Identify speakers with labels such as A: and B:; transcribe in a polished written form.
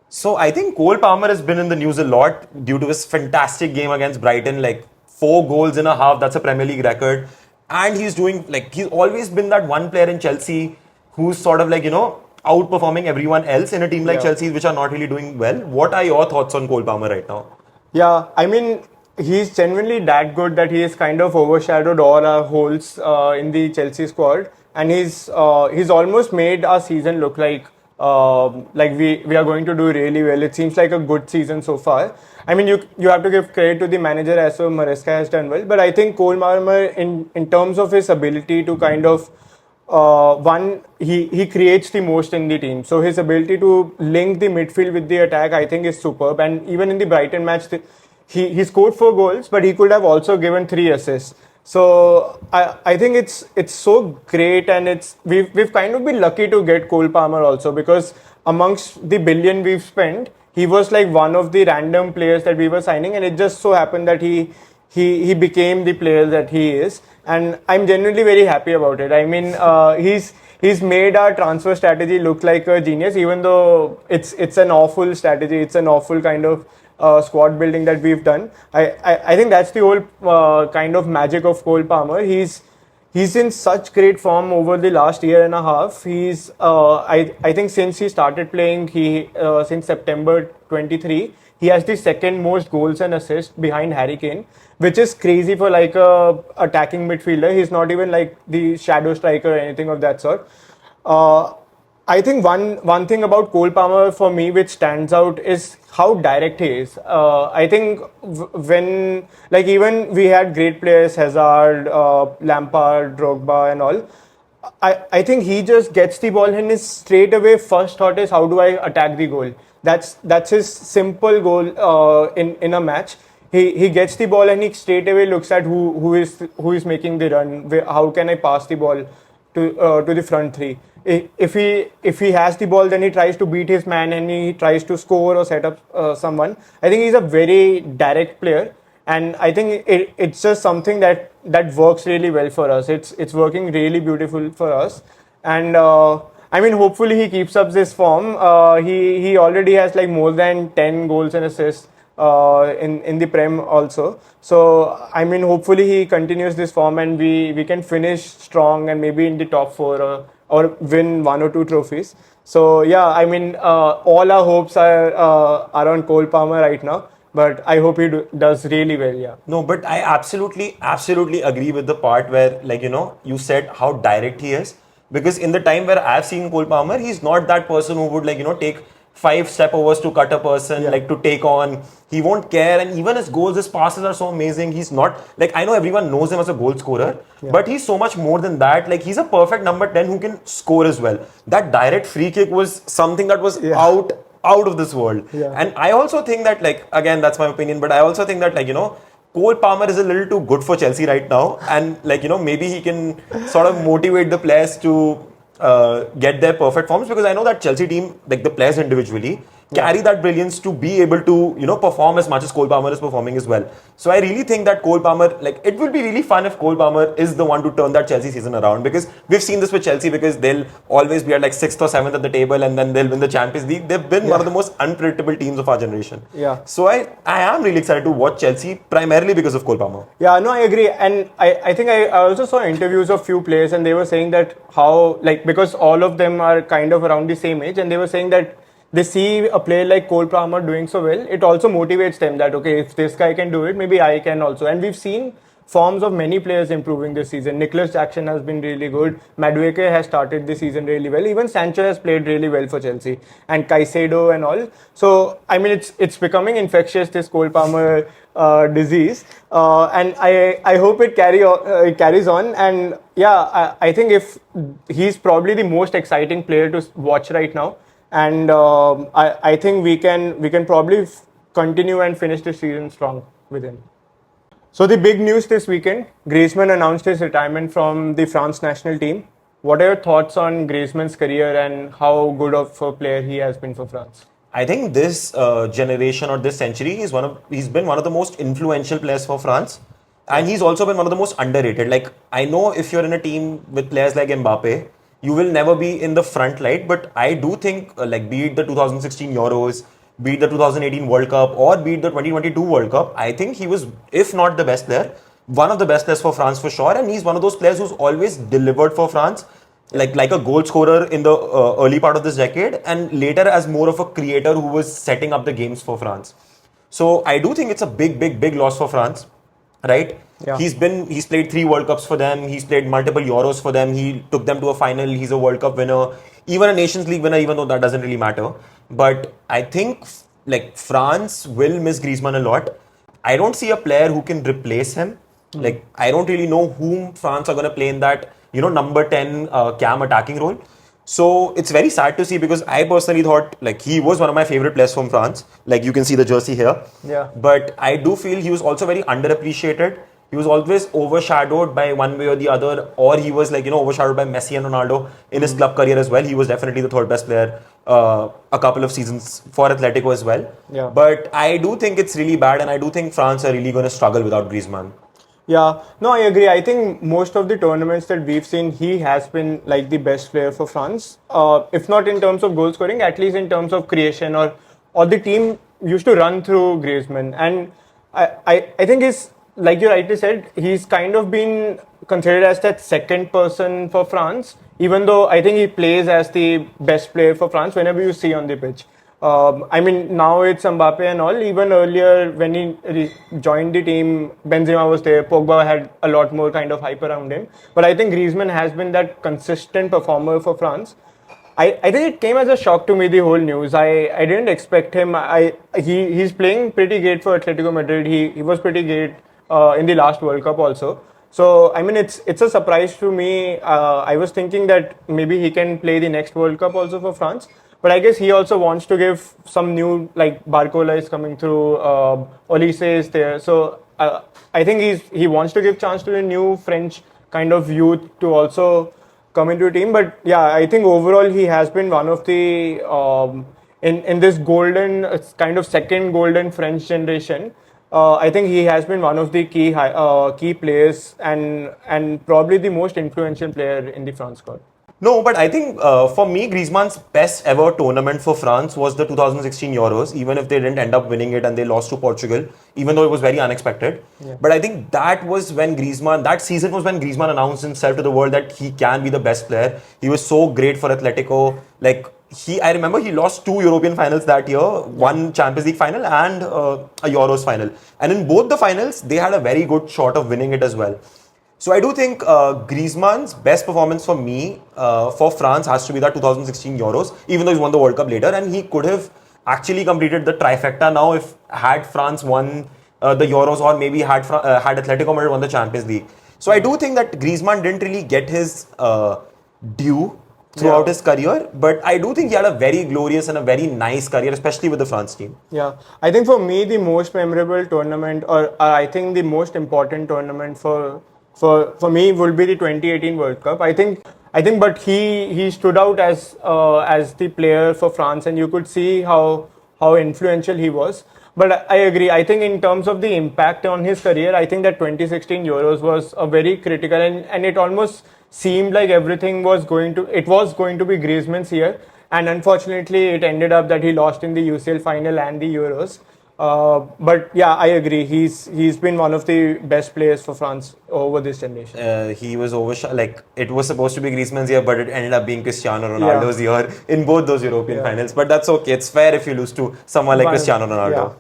A: So I think Cole Palmer has been in the news a lot due to his fantastic game against Brighton, like 4 goals in a half. That's a Premier League record. And he's doing, like, he's always been that one player in Chelsea who's sort of like, outperforming everyone else in a team like
B: Yeah.
A: Chelsea, which are not really doing well. What are your thoughts on Cole Palmer right now?
B: Yeah, I mean, he's genuinely that good that he has kind of overshadowed all our holes in the Chelsea squad, and he's almost made our season look like we are going to do really well. It seems like a good season so far. I mean, you have to give credit to the manager as well. Maresca has done well, but I think Cole Palmer in terms of his ability to kind of one he creates the most in the team, so his ability to link the midfield with the attack I think is superb. And even in the Brighton match, he scored 4 goals, but he could have also given 3 assists. So I think it's so great, and we've kind of been lucky to get Cole Palmer also, because amongst the billion we've spent, he was like one of the random players that we were signing, and it just so happened that he became the player that he is, and I'm genuinely very happy about it. I mean, he's made our transfer strategy look like a genius, even though it's an awful strategy. It's an awful kind of squad building that we've done. I think that's the whole kind of magic of Cole Palmer. He's in such great form over the last year and a half. I think since he started playing, since September 23, he has the second most goals and assists behind Harry Kane, which is crazy for like a attacking midfielder. He's not even like the shadow striker or anything of that sort. Uh, I think one thing about Cole Palmer for me which stands out is how direct he is. I think when like even we had great players, Hazard, Lampard, Drogba, and all. I think he just gets the ball and his straight away first thought is how do I attack the goal. That's his simple goal in a match. He gets the ball and he straight away looks at who is making the run. How can I pass the ball to the front three? If he has the ball, then he tries to beat his man and he tries to score or set up someone. I think he's a very direct player, and I think it's just something that works really well for us. It's working really beautiful for us, and I mean, hopefully he keeps up this form. He already has like more than 10 goals and assists in the Prem also. So I mean, hopefully he continues this form and we can finish strong and maybe in the top four or win 1 or 2 trophies. So yeah, I mean, all our hopes are on Cole Palmer right now. But I hope he does really well. Yeah.
A: No, but I absolutely agree with the part where, like, you said how direct he is. Because in the time where I've seen Cole Palmer, he's not that person who would, like, take 5 step overs to cut a person,
B: Yeah.
A: like to take on. He won't care. And even his goals, his passes are so amazing. He's not, like, I know everyone knows him as a goal scorer, but he's so much more than that. Like, he's a perfect number 10 who can score as well. That direct free kick was something that was
B: Yeah.
A: out of this world.
B: Yeah.
A: And I also think that, like, again, that's my opinion, but I also think that, like, Cole Palmer is a little too good for Chelsea right now. And, like, maybe he can sort of motivate the players to get their perfect forms, because I know that Chelsea team, like the players individually, carry that brilliance to be able to, perform as much as Cole Palmer is performing as well. So I really think that Cole Palmer, like, it will be really fun if Cole Palmer is the one to turn that Chelsea season around, because we've seen this with Chelsea, because they'll always be at like 6th or 7th at the table and then they'll win the Champions League. They've been one of the most unpredictable teams of our generation.
B: Yeah.
A: So I am really excited to watch Chelsea primarily because of Cole Palmer.
B: Yeah, no, I agree. And I think I also saw interviews of few players and they were saying that how, like, because all of them are kind of around the same age, and they were saying that they see a player like Cole Palmer doing so well, it also motivates them that, okay, if this guy can do it, maybe I can also. And we've seen forms of many players improving this season. Nicholas Jackson has been really good. Madueke has started the season really well. Even Sancho has played really well for Chelsea, and Caicedo and all. So I mean, it's becoming infectious, this Cole Palmer disease, and I hope it carries on. And yeah, I think if he's probably the most exciting player to watch right now, and I think we can probably continue and finish the season strong with him. So the big news this weekend, Griezmann announced his retirement from the France national team. What are your thoughts on Griezmann's career and how good of a player he has been for France?
A: I think this generation or this century, he's been one of the most influential players for France, and he's also been one of the most underrated. Like, I know if you're in a team with players like Mbappe, you will never be in the front light, but I do think, like, be it the 2016 Euros, be it the 2018 World Cup or be it the 2022 World Cup, I think he was, if not the best player, one of the best players for France for sure. And he's one of those players who's always delivered for France, like a goal scorer in the early part of this decade, and later as more of a creator who was setting up the games for France. So I do think it's a big loss for France, right?
B: Yeah.
A: He's played 3 World Cups for them. He's played multiple Euros for them. He took them to a final. He's a World Cup winner, even a Nations League winner, even though that doesn't really matter. But I think like France will miss Griezmann a lot. I don't see a player who can replace him. Like I don't really know whom France are going to play in that number 10 cam attacking role. So it's very sad to see, because I personally thought like he was one of my favorite players from France. Like you can see the jersey here.
B: Yeah.
A: But I do feel he was also very underappreciated. He was always overshadowed by one way or the other, or he was overshadowed by Messi and Ronaldo in his club career as well. He was definitely the third best player a couple of seasons for Atletico as well.
B: Yeah.
A: But I do think it's really bad, and I do think France are really going to struggle without Griezmann.
B: Yeah, no, I agree. I think most of the tournaments that we've seen, he has been like the best player for France. If not in terms of goal scoring, at least in terms of creation, or the team used to run through Griezmann. And I think he's, like you rightly said, he's kind of been considered as that second person for France, even though I think he plays as the best player for France whenever you see on the pitch. I mean, now it's Mbappe and all. Even earlier, when he joined the team, Benzema was there. Pogba had a lot more kind of hype around him. But I think Griezmann has been that consistent performer for France. I think it came as a shock to me, the whole news. I didn't expect him. He's playing pretty great for Atletico Madrid. He was pretty great in the last World Cup also. So I mean, it's a surprise to me. I was thinking that maybe he can play the next World Cup also for France. But I guess he also wants to give some new, like Barcola is coming through, Olise is there. So I think he wants to give chance to the new French kind of youth to also come into a team. But yeah, I think overall he has been one of the in this golden kind of second golden French generation. I think he has been one of the key players and probably the most influential player in the France squad.
A: No, but I think for me, Griezmann's best ever tournament for France was the 2016 Euros, even if they didn't end up winning it and they lost to Portugal, even though it was very unexpected. Yeah. But I think that season was when Griezmann announced himself to the world that he can be the best player. He was so great for Atletico. I remember he lost 2 European finals that year, one Champions League final and a Euros final. And in both the finals, they had a very good shot of winning it as well. So I do think Griezmann's best performance for me for France has to be that 2016 Euros, even though he won the World Cup later, and he could have actually completed the trifecta now if had France won the Euros, or maybe had Atletico Madrid won the Champions League. So I do think that Griezmann didn't really get his due throughout his career, but I do think he had a very glorious and a very nice career, especially with the France team.
B: Yeah, I think for me the most memorable tournament, or I think the most important tournament for me will be the 2018 World Cup. I think, but he stood out as the player for France, and you could see how influential he was. But I agree. I think in terms of the impact on his career, I think that 2016 Euros was a very critical, and it almost seemed like everything was going to be Griezmann's year, and unfortunately it ended up that he lost in the UCL final and the Euros. But yeah, I agree. He's been one of the best players for France over this generation.
A: He was it was supposed to be Griezmann's year, but it ended up being Cristiano Ronaldo's year in both those European finals. But that's okay. It's fair if you lose to someone like Cristiano Ronaldo.
B: Yeah.